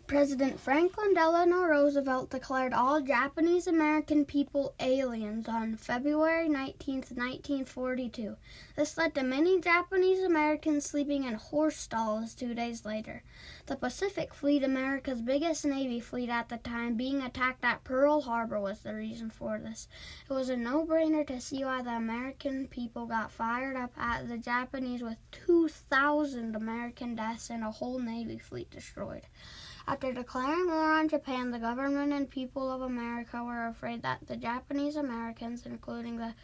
President Franklin Delano Roosevelt declared all Japanese American people aliens on February 19, 1942. This led to many Japanese Americans sleeping in horse stalls 2 days later. The Pacific Fleet, America's biggest Navy fleet at the time, being attacked at Pearl Harbor was the reason for this. It was a no-brainer to see why the American people got fired up at the Japanese with 2,000 American deaths and a whole Navy fleet destroyed. After declaring war on Japan, the government and people of America were afraid that the Japanese Americans, including the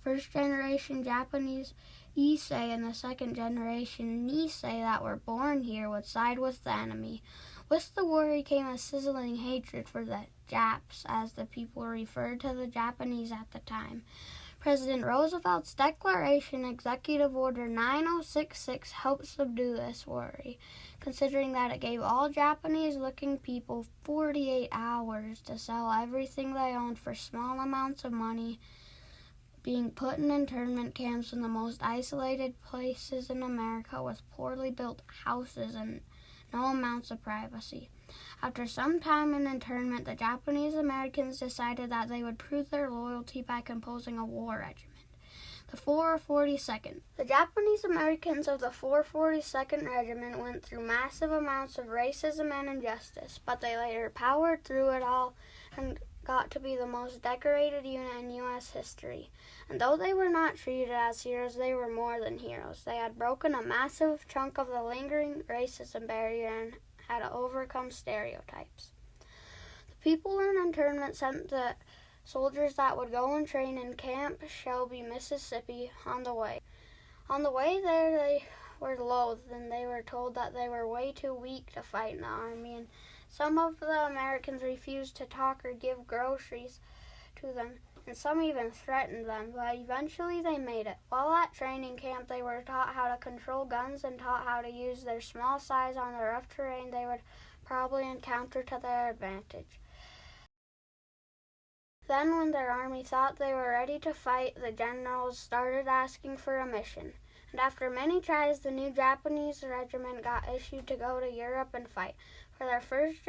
first-generation Japanese Issei and the second-generation Nisei that were born here, would side with the enemy. With the war came a sizzling hatred for the Japs, as the people referred to the Japanese at the time. President Roosevelt's declaration, Executive Order 9066, helped subdue this worry, considering that it gave all Japanese-looking people 48 hours to sell everything they owned for small amounts of money, being put in internment camps in the most isolated places in America with poorly built houses and no amounts of privacy. After some time in internment, the Japanese Americans decided that they would prove their loyalty by composing a war regiment, the 442nd. The Japanese Americans of the 442nd Regiment went through massive amounts of racism and injustice, but they later powered through it all and got to be the most decorated unit in U.S. history. And though they were not treated as heroes, they were more than heroes. They had broken a massive chunk of the lingering racism barrier and had to overcome stereotypes. The people in internment sent the soldiers that would go and train in Camp Shelby, Mississippi, on the way. On the way there, they were loathed, and they were told that they were way too weak to fight in the army, and some of the Americans refused to talk or give groceries to them, and some even threatened them, but eventually they made it. While at training camp, they were taught how to control guns and taught how to use their small size on the rough terrain they would probably encounter to their advantage. Then, when their army thought they were ready to fight, the generals started asking for a mission. And after many tries, the new Japanese regiment got issued to go to Europe and fight. For their first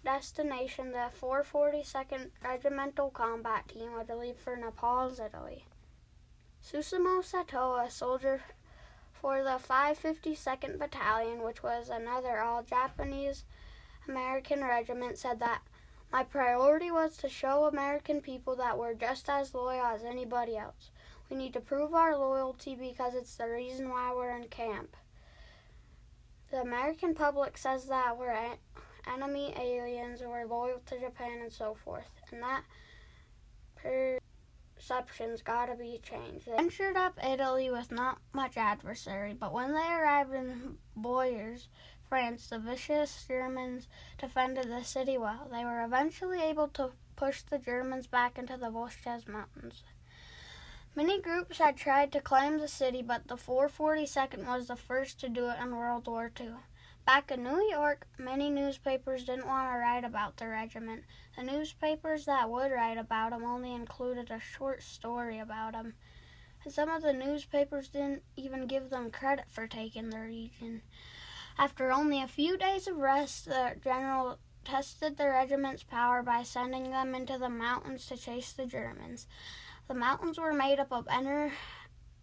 destination, the 442nd Regimental Combat Team would leave for Naples, Italy. Susumu Sato, a soldier for the 552nd Battalion, which was another all-Japanese American regiment, said that my priority was to show American people that we're just as loyal as anybody else. We need to prove our loyalty because it's the reason why we're in camp. The American public says that we're enemy aliens, we're loyal to Japan, and so forth. And that perception's gotta be changed. They ventured up Italy with not much adversary, but when they arrived in Boyers, France, the vicious Germans defended the city well. They were eventually able to push the Germans back into the Vosges Mountains. Many groups had tried to claim the city, but the 442nd was the first to do it in World War II. Back in New York, many newspapers didn't want to write about the regiment. The newspapers that would write about them only included a short story about them. And some of the newspapers didn't even give them credit for taking the region. After only a few days of rest, the general tested the regiment's power by sending them into the mountains to chase the Germans. The mountains were made up of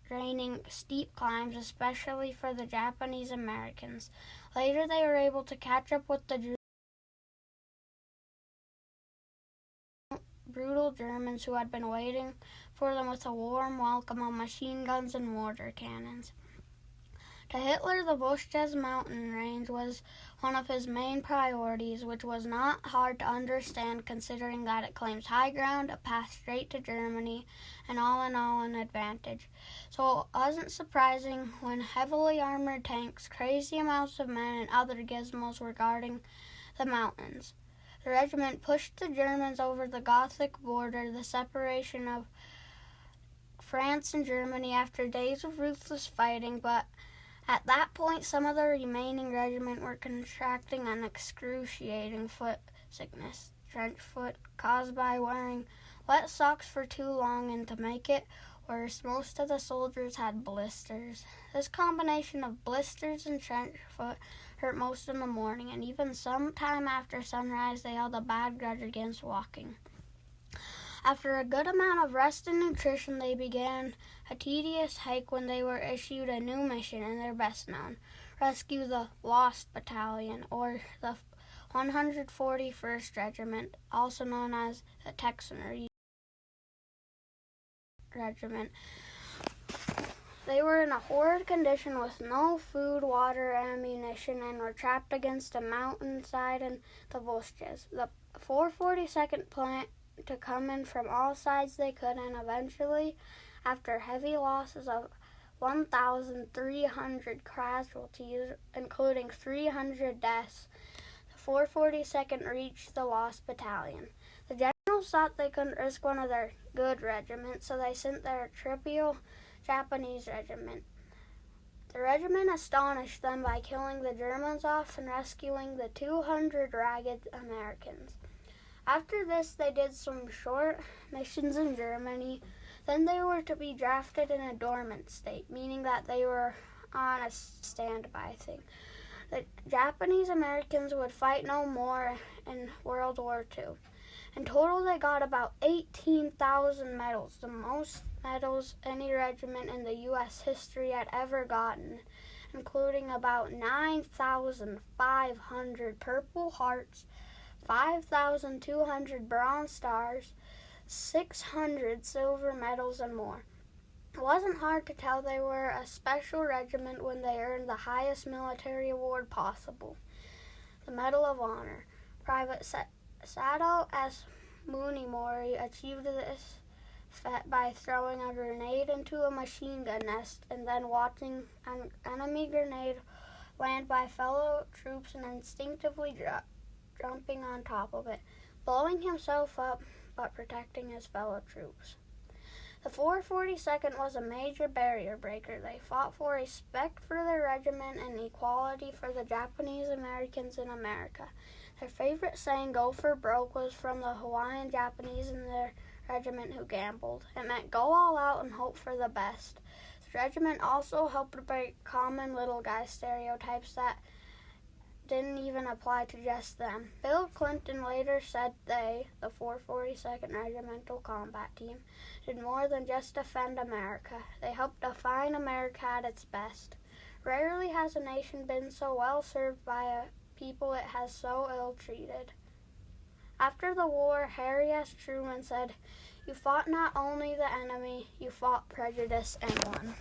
draining steep climbs, especially for the Japanese Americans. Later, they were able to catch up with the brutal Germans who had been waiting for them with a warm welcome on machine guns and mortar cannons. To Hitler, the Vosges mountain range was one of his main priorities, which was not hard to understand considering that it claims high ground, a path straight to Germany, and all in all an advantage. So it wasn't surprising when heavily armored tanks, crazy amounts of men, and other gizmos were guarding the mountains. The regiment pushed the Germans over the Gothic border, the separation of France and Germany, after days of ruthless fighting, but at that point, some of the remaining regiment were contracting an excruciating foot sickness, trench foot, caused by wearing wet socks for too long, and to make it worse. Most of the soldiers had blisters. This combination of blisters and trench foot hurt most in the morning, and even sometime after sunrise they held a bad grudge against walking. After a good amount of rest and nutrition, they began a tedious hike when they were issued a new mission and their best known: rescue the Lost Battalion, or the 141st Regiment, also known as the Texan Regiment. They were in a horrid condition with no food, water, ammunition, and were trapped against a mountainside in the Vosges. The 442nd planned to come in from all sides they could, and eventually, after heavy losses of 1,300 casualties, including 300 deaths, the 442nd reached the Lost Battalion. The generals thought they couldn't risk one of their good regiments, so they sent their trivial Japanese regiment. The regiment astonished them by killing the Germans off and rescuing the 200 ragged Americans. After this, they did some short missions in Germany. Then they were to be drafted in a dormant state, meaning that they were on a standby thing. The Japanese Americans would fight no more in World War II. In total, they got about 18,000 medals, the most medals any regiment in the U.S. history had ever gotten, including about 9,500 Purple Hearts, 5,200 Bronze Stars, 600 silver medals, and more. It wasn't hard to tell they were a special regiment when they earned the highest military award possible, the Medal of Honor. Private Sato S. Munimori achieved this feat by throwing a grenade into a machine gun nest and then watching an enemy grenade land by fellow troops and instinctively jumping on top of it, blowing himself up but protecting his fellow troops. The 442nd was a major barrier breaker. They fought for respect for their regiment and equality for the Japanese Americans in America. Their favorite saying, "Go for broke," was from the Hawaiian Japanese in their regiment who gambled. It meant go all out and hope for the best. The regiment also helped break common little guy stereotypes that didn't even apply to just them. Bill Clinton later said they, the 442nd Regimental Combat Team, did more than just defend America. They helped define America at its best. Rarely has a nation been so well served by a people it has so ill-treated. After the war, Harry S. Truman said, "You fought not only the enemy, you fought prejudice and won."